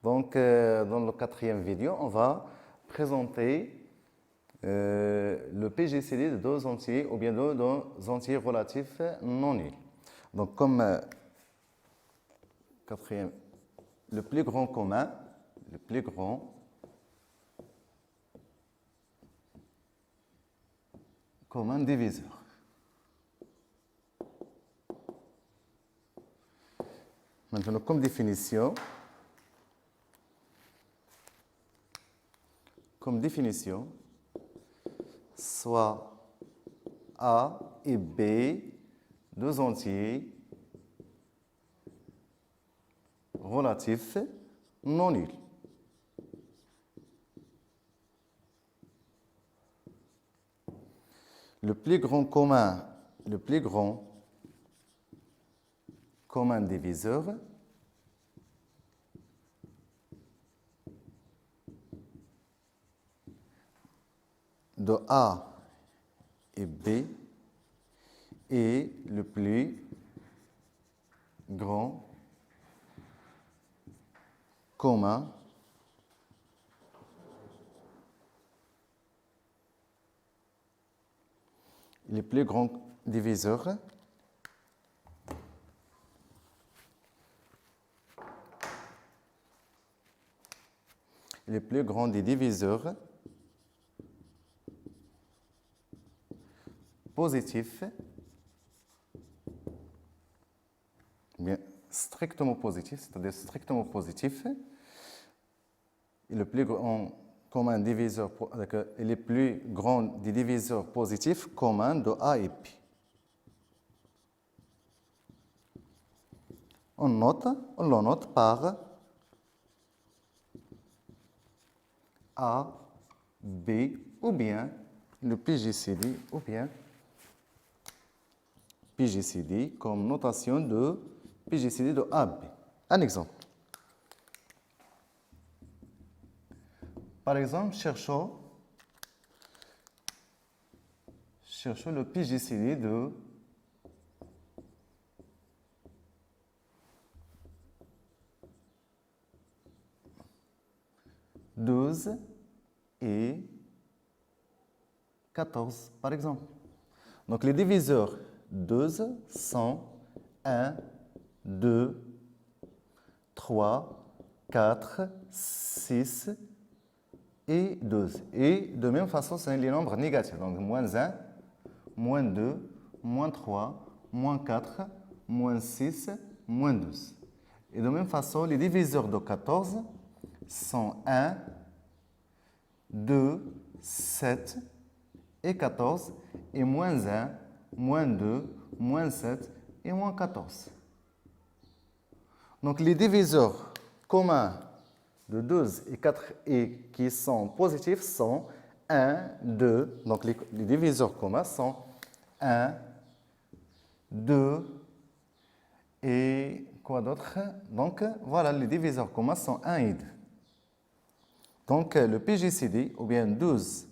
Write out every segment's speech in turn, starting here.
Donc, dans le quatrième vidéo, on va présenter le PGCD de deux entiers ou bien de deux entiers relatifs non nuls. Donc, comme quatrième, le plus grand commun, diviseur. Maintenant, comme définition, soit A et B, deux entiers relatifs non nuls. Le plus grand commun diviseur de A et B est le plus grand commun les plus grands diviseurs les plus grands des diviseurs positifs, bien strictement positifs, c'est-à-dire strictement positifs, et le plus grand commun diviseur, les plus grands des diviseurs positifs communs de A et B. On le note par A, B, ou bien le PGCD, ou bien PGCD comme notation de PGCD de AB. Un exemple. Par exemple, cherchons le PGCD de « 12 et 14 » par exemple. Donc les diviseurs 12 sont 1, 2, 3, 4, 6 et 12. Et de même façon, c'est les nombres négatifs. Donc moins 1, moins 2, moins 3, moins 4, moins 6, moins 12. Et de même façon, les diviseurs de 14 sont 1, 2, 7 et 14, et moins 1, moins 2, moins 7 et moins 14. Donc les diviseurs communs de 12 et 4 et qui sont positifs sont 1, 2, donc les diviseurs communs sont 1, 2 et quoi d'autre? Donc voilà, les diviseurs communs sont 1 et 2. Donc le PGCD, ou bien 12,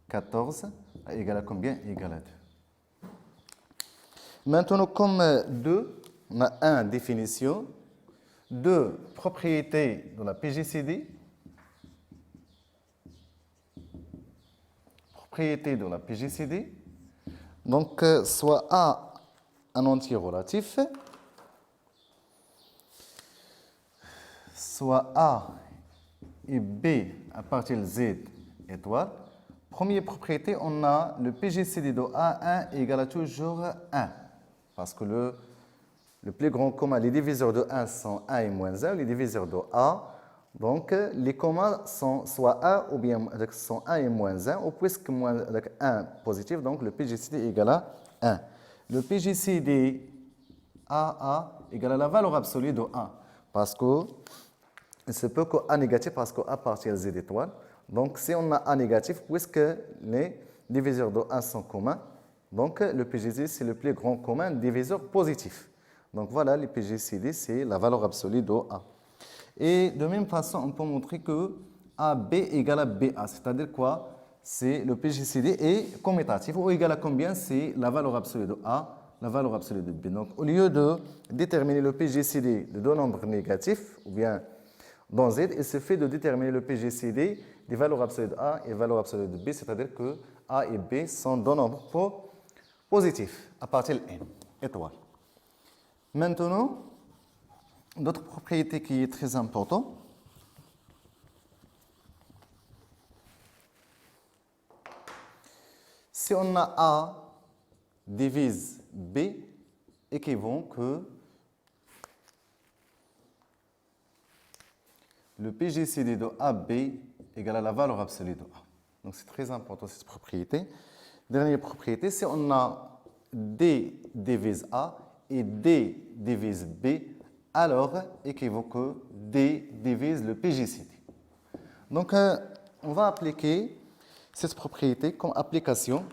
14, égale à combien? Égale à 2. Maintenant, comme 2, on a 1 définition, 2 propriétés de la PGCD. Propriété de la PGCD. Donc, soit A un entier relatif, soit A et B à partir de Z étoile. Première propriété, on a le PGCD de A1 égale à toujours 1. Parce que le plus grand commun, les diviseurs de 1 sont 1 et moins 1, les diviseurs de A. Donc, les communs sont soit 1 ou bien sont 1 et moins 1, ou puisque moins 1 positif, donc le PGCD égale à 1. Le PGCD AA égale à la valeur absolue de 1. Parce que il se peut que A négatif, parce que A appartient à Z étoile. Donc, si on a A négatif, puisque les diviseurs de 1 sont communs, donc le PGCD, c'est le plus grand commun diviseur positif. Donc voilà, le PGCD, c'est la valeur absolue de A. Et de même façon, on peut montrer que AB égale à BA. C'est-à-dire quoi? C'est le PGCD est commutatif. Ou égal à combien? C'est la valeur absolue de A, la valeur absolue de B. Donc au lieu de déterminer le PGCD de deux nombres négatifs, ou bien Dans Z, il suffit de déterminer le PGCD des valeurs absolues de A et valeurs absolues de B, c'est-à-dire que A et B sont deux nombres positifs à partir de N, étoile. Maintenant, d'autres propriétés qui est très importante. Si on a A divise B, équivaut que le PGCD de AB égale à la valeur absolue de A. Donc c'est très important cette propriété. Dernière propriété, si on a D divise A et D divise B, alors équivaut que D divise le PGCD. Donc on va appliquer cette propriété comme application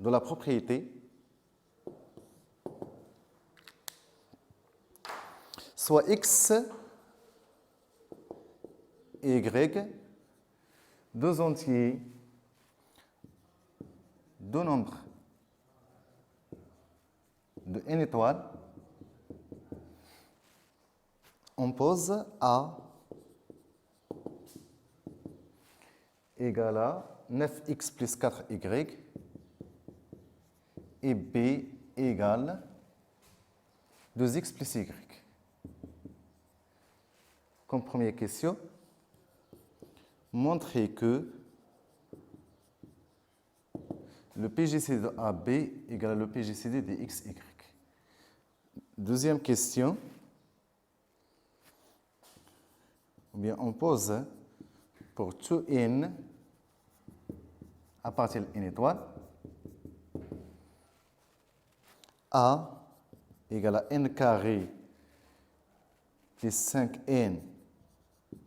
de la propriété soit x et y, deux entiers, deux nombres de n étoiles, on pose A égale à 9x plus 4y et B égale 2x plus y. Comme première question, montrer que le PGCD de AB égale à le PGCD de XY. Deuxième question, ou bien on pose pour tout n à partir de n étoile, A égale à n carré plus 5n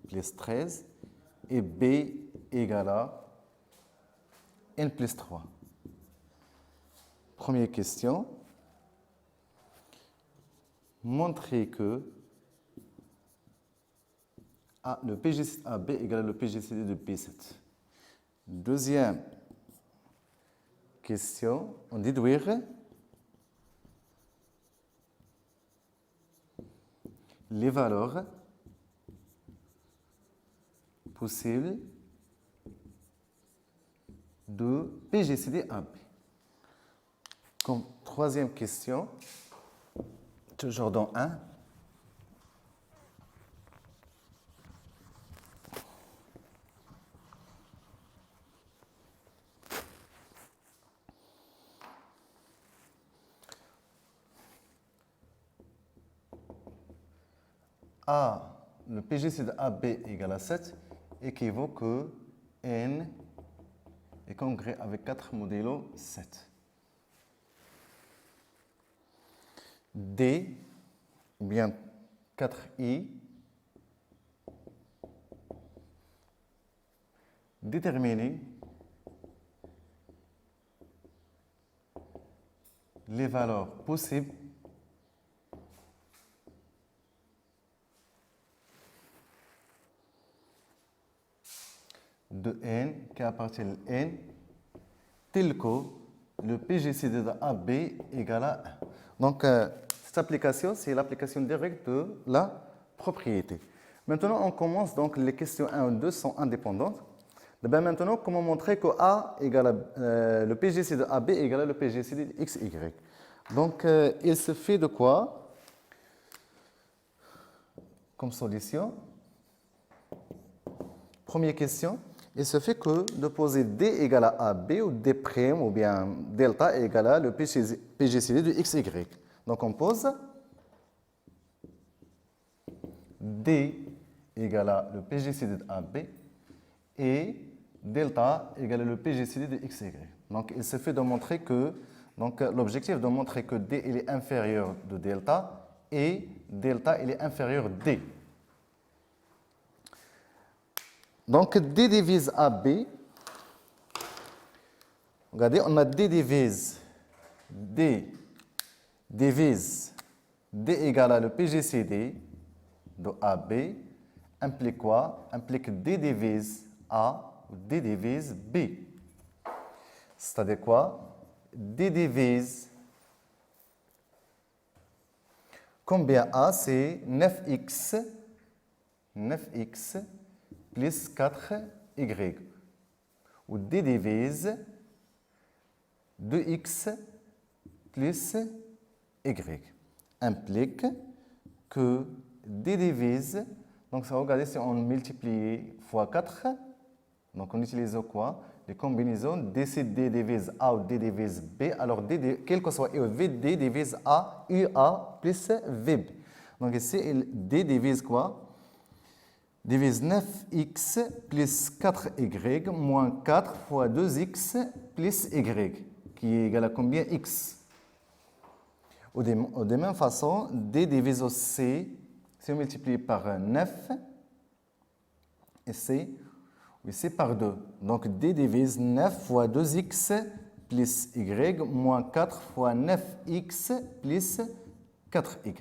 plus 13 et B égale à n plus 3. Première question. Montrer que le PGCD de AB égale à le PGCD de B7. Deuxième question. On déduire les valeurs possibles de PGCD AB. Comme troisième question, toujours dans 1. Le PGCD de AB égale à 7 équivaut que n est congrès avec 4 modulo 7. D, ou bien 4i, déterminer les valeurs possibles de n qui appartient à n tel que le PGCD de AB égale à 1. Donc, cette application, c'est l'application directe de la propriété. Maintenant, on commence, donc les questions 1 et 2 sont indépendantes. Maintenant, comment montrer que A égale le PGCD de AB égale à le PGCD de XY. Donc, il se fait de quoi comme solution? Première question. Il se fait que de poser D égale à AB ou D' ou bien delta égale à le PGCD de XY. Donc on pose D égale à le PGCD de AB et delta égale à le PGCD de XY. Donc il se fait de montrer que, donc l'objectif de montrer que D il est inférieur de delta et delta il est inférieur à D. Donc, D divise AB. Regardez, on a D divise D égale à le PGCD de AB. Implique quoi? Implique D divise A ou D divise B. C'est-à-dire quoi? D divise Combien A? C'est 9x plus 4y. Ou D divise 2x plus y. Implique que D divise, donc ça va regarder si on multiplie fois 4, donc on utilise quoi? Les combinaisons D, C, D divise A ou D divise B, alors D, quel que soit V, D divise A, UA plus VB. Donc ici, D divise quoi? Divise 9x plus 4y moins 4 fois 2x plus y, qui est égal à combien? X. De même façon, D divise au C, si on multiplie par 9, et C par 2. Donc D divise 9 fois 2x plus y moins 4 fois 9x plus 4y.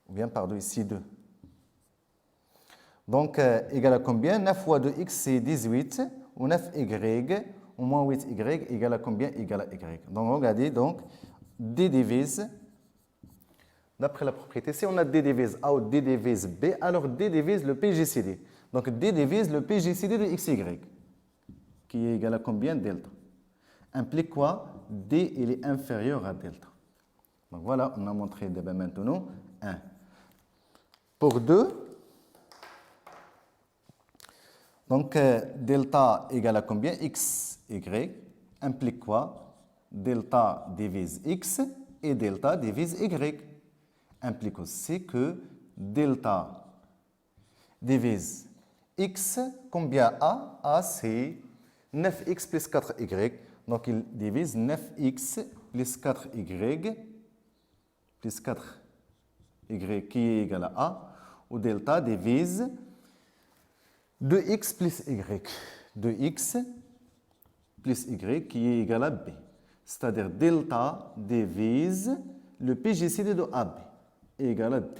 Ou bien par 2, ici 2. Donc égal à combien? 9 fois 2x c'est 18, ou 9y, ou moins 8y égal à combien? Égal à y. Donc regardez, donc D divise, d'après la propriété, si on a D divise A ou D divise B, alors D divise le PGCD. Donc D divise le PGCD de XY, qui est égal à combien? Delta. Implique quoi? D il est inférieur à delta. Donc voilà, on a montré maintenant 1. Pour 2, donc delta égale à combien? X, Y, implique quoi? Delta divise X et delta divise Y. Implique aussi que delta divise X, combien A? A c'est 9X plus 4Y. Donc il divise 9X plus 4Y plus 4Y qui est égal à A. Ou delta divise 2x plus y. 2x plus y qui est égal à b. C'est-à-dire delta divise le PGCD de AB égal à D.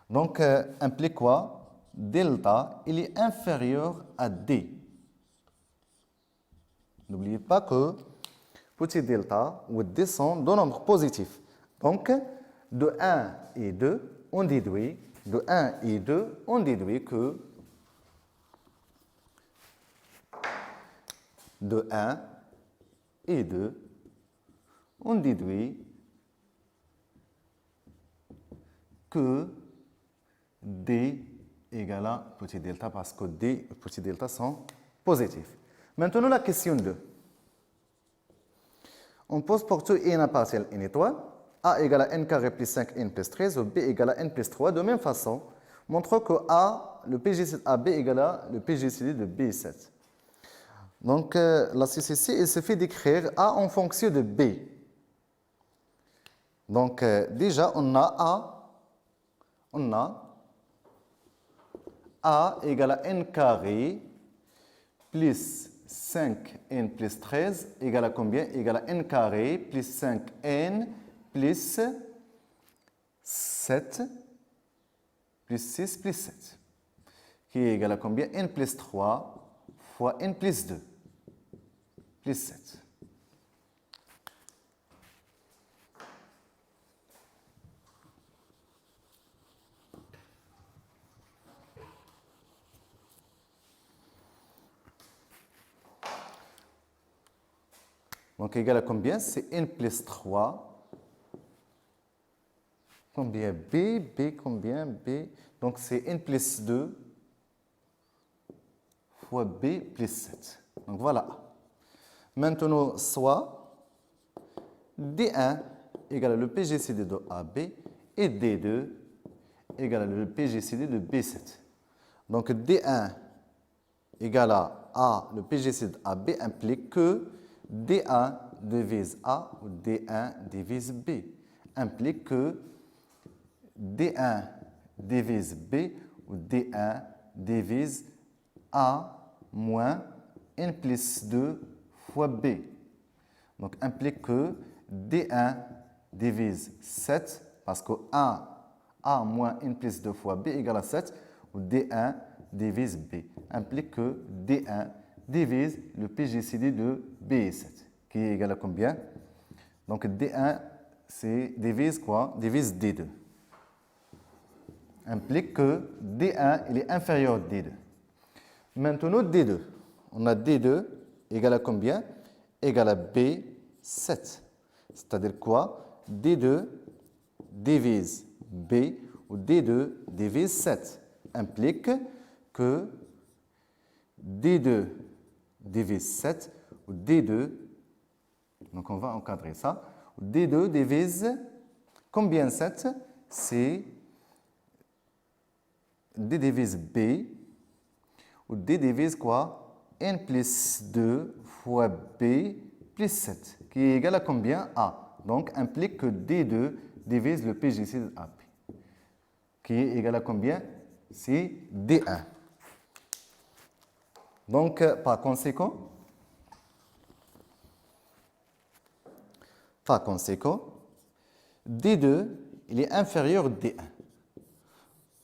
Donc, implique quoi? Delta, il est inférieur à D. N'oubliez pas que petit delta ou D sont deux nombres positifs. Donc, de 1 et 2, on déduit de 1 et 2, on déduit que de 1 et 2, on déduit que D égale à petit delta parce que D et petit delta sont positifs. Maintenant, la question 2. On pose pour tout n à partielle n étoile. A égale à n carré plus 5n plus 13 ou B égale à n plus 3. De même façon, montre que A, le PGCD AB égale à le PGCD de B7. Donc, la CCC, il suffit d'écrire A en fonction de B. Donc, déjà, on a A égale à n carré plus 5n plus 13 égale à combien? Égale à n carré plus 5n plus 7 plus 6 plus 7, qui est égal à combien? N plus 3 fois n plus 2 plus 7. Donc égal à combien? C'est n plus 3. Combien? B, combien? B. Donc c'est n plus 2 fois B plus 7. Donc voilà. Maintenant, soit D1 égale à le PGCD de AB et D2 égale à le PGCD de B7. Donc D1 égale à A, le PGCD de AB implique que D1 divise A ou D1 divise B. Implique que D1 divise B ou D1 divise A moins N plus 2 fois B. Donc, implique que D1 divise 7, parce que A moins N plus 2 fois B égale à 7, ou D1 divise B. Implique que D1 divise le PGCD de B7, qui est égal à combien? Donc D1, c'est divise quoi? Divise D2. Implique que D1 il est inférieur à D2. Maintenant D2. On a D2 égale à combien? Égale à B7. C'est-à-dire quoi? D2 divise B ou D2 divise 7 implique que D2 divise 7 ou D2, donc on va encadrer ça, D2 divise combien 7? C'est D divise B ou D divise quoi? N plus 2 fois B plus 7 qui est égal à combien? A. Donc implique que D2 divise le PGC de AB qui est égal à combien? C'est D1. Donc par conséquent, D2 il est inférieur à D1.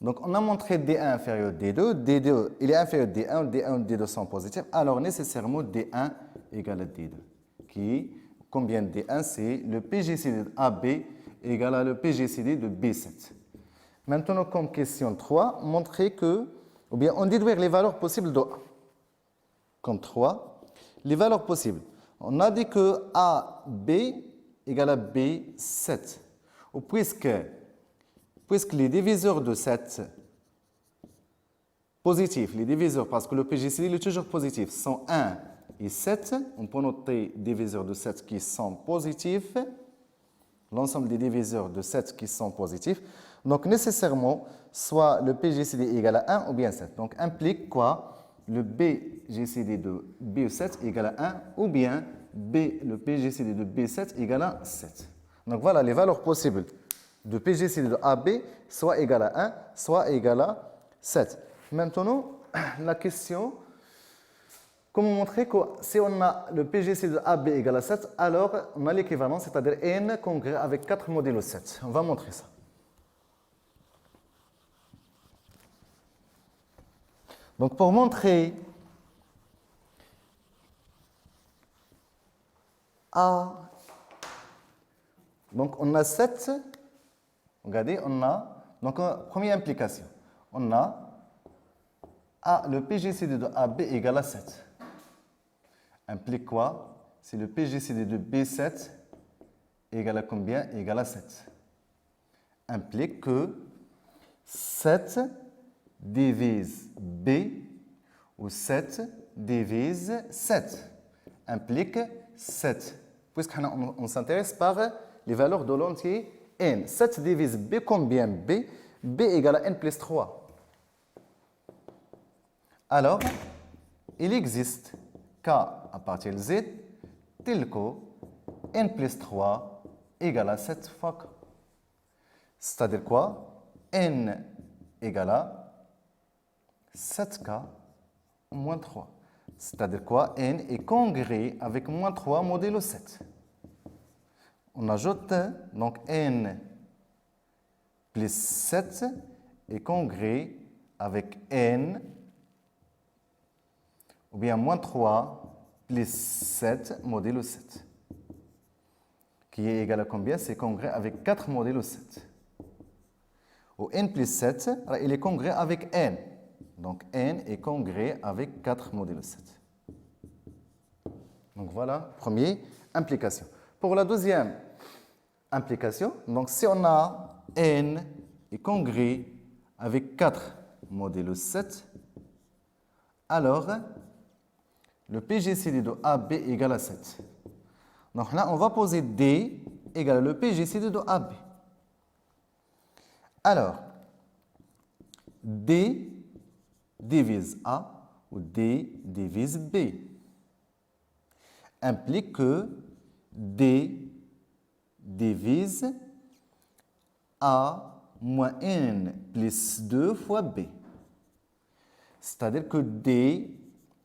Donc on a montré D1 inférieur à D2, D2 il est inférieur à D1, D1 et D2 sont positifs, alors nécessairement D1 égale à D2. Qui, combien de D1? C'est le PGCD de AB égale à le PGCD de B7. Maintenant, comme question 3, montrer que, ou bien on déduire les valeurs possibles de A. Comme 3, les valeurs possibles. On a dit que AB égale à B7. Ou puisque les diviseurs de 7 positifs, les diviseurs, parce que le PGCD est toujours positif, sont 1 et 7, on peut noter des diviseurs de 7 qui sont positifs, l'ensemble des diviseurs de 7 qui sont positifs. Donc, nécessairement, soit le PGCD est égal à 1 ou bien 7. Donc, implique quoi? Le BGCD de B7 égale à 1 ou bien le PGCD de B7 égale à 7. Donc, voilà les valeurs possibles de PGCD de AB, soit égal à 1, soit égal à 7. Maintenant, la question, comment montrer que si on a le PGCD de AB égal à 7, alors on a l'équivalent, c'est-à-dire N congrès avec 4 modulo 7. On va montrer ça. Donc, pour montrer A, donc on a 7, regardez, on a, donc première implication, on a le PGCD de AB égale à 7. Implique quoi? C'est le PGCD de B7 égale à combien? Égale à 7. Implique que 7 divise B ou 7 divise 7. Implique 7. Puisqu'on s'intéresse par les valeurs de l'entier n. 7 divise B combien? B. B égale à n plus 3. Alors, il existe K à partir de Z tel que n plus 3 égale à 7 fois K. C'est-à-dire quoi? N égale à 7K moins 3. C'est-à-dire quoi? N est congrès avec moins 3 modulo 7. On ajoute donc N plus 7 est congrès avec N ou bien moins 3 plus 7 modulo 7. Qui est égal à combien? C'est congrès avec 4 modulo 7. Ou N plus 7, il est congrès avec N. Donc N est congrès avec 4 modulo 7. Donc voilà, première implication. Pour la deuxième implication, donc si on a N est congrès avec 4 modulo 7, alors le PGCD de AB égale à 7. Donc là, on va poser D égale le PGCD de AB. Alors, D divise A ou D divise B implique que D divise A moins N plus 2 fois B. C'est-à-dire que D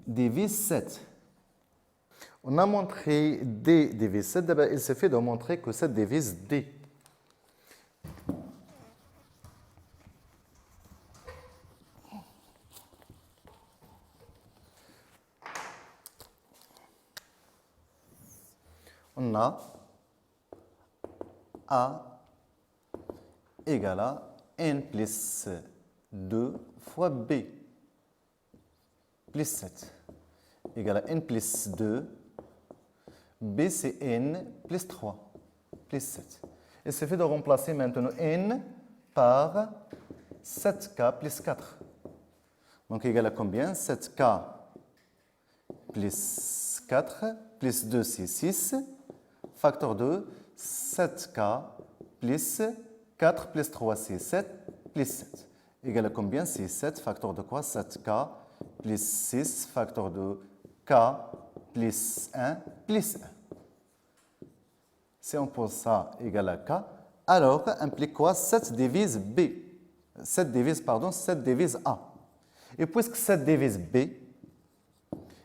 divise 7. On a montré D divise 7, d'abord il suffit de montrer que 7 divise D. On a A égale à n plus 2 fois B plus 7 égale à n plus 2. B, c'est n plus 3 plus 7. Il suffit de remplacer maintenant n par 7k plus 4. Donc, égal à combien? 7k plus 4 plus 2, c'est 6. Facteur 2, 7k plus 4 plus 3, c'est 7 plus 7. Égal à combien? C'est 7. Facteur de quoi? 7k plus 6. Facteur de k plus 1 plus 1. Si on pose ça égal à k, alors implique quoi? 7 divise b. 7 divise a. Et puisque 7 divise b,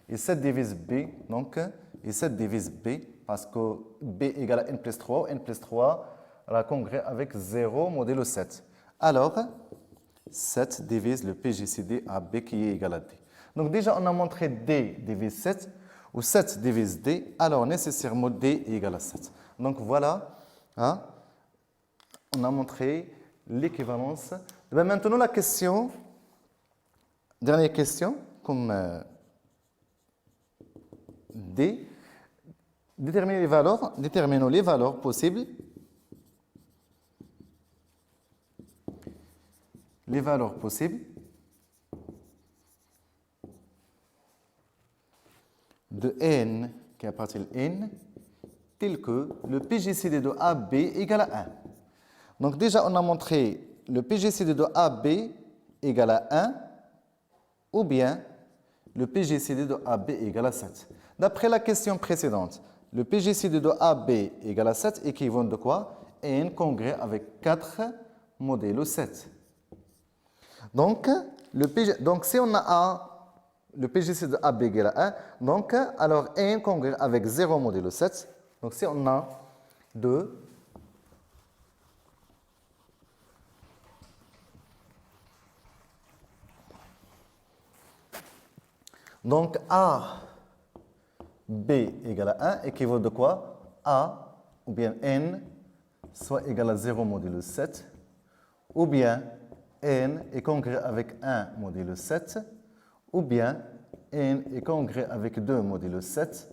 et 7 divise b, donc, et 7 divise b, parce que b égale à n plus 3, n plus 3 la congrès avec 0 modulo 7. Alors, 7 divise le PGCD à b qui est égal à d. Donc déjà, on a montré d divise 7, ou 7 divise d, alors nécessairement d est égal à 7. Donc voilà, hein, on a montré l'équivalence. Maintenant, la question, dernière question, comme D, déterminons les valeurs possibles. Les valeurs possibles de n qui appartient à n, tel que le PGCD de AB égale à 1. Donc déjà, on a montré le PGCD de AB égale à 1 ou bien le PGCD de AB égale à 7. D'après la question précédente, le PGCD de AB égale à 7 équivaut de quoi? N congrès avec 4 modulo 7. Donc, si on a le PGCD de AB égale à 1, donc alors N congrès avec 0 modulo 7. Donc si on a 2, donc A, B égale à 1 équivaut de quoi? A ou bien N soit égal à 0 modulo 7, ou bien N est congrès avec 1 modulo 7, ou bien N est congrès avec 2 modulo 7,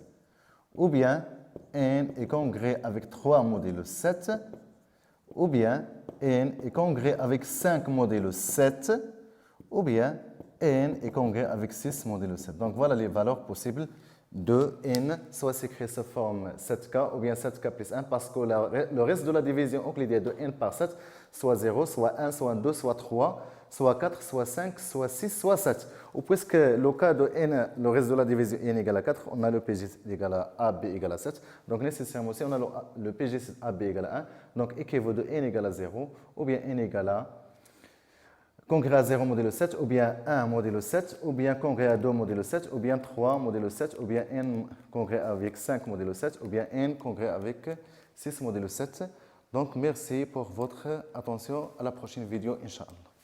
ou bien N est congrès avec 3 modulo 7, ou bien N est congrès avec 5 modulo 7, ou bien N est congrès avec 6 modulo 7. Donc voilà les valeurs possibles de N, soit s'écrit sous forme 7K ou bien 7K plus 1, parce que le reste de la division euclidienne de N par 7, soit 0, soit 1, soit 2, soit 3, soit 4, soit 5, soit 6, soit 7. Ou puisque le cas de N, le reste de la division N égale à 4, on a le PG égale à AB égale à 7. Donc nécessairement aussi, on a le PG AB égale à 1. Donc équivaut de N égale à 0, ou bien N égale à congrès à 0 modulo 7, ou bien 1 modulo 7, ou bien congrès à 2 modulo 7, ou bien 3 modulo 7, ou bien n congrès avec 5 modulo 7, ou bien n congrès avec 6 modulo 7. Donc merci pour votre attention. À la prochaine vidéo, Inch'Allah.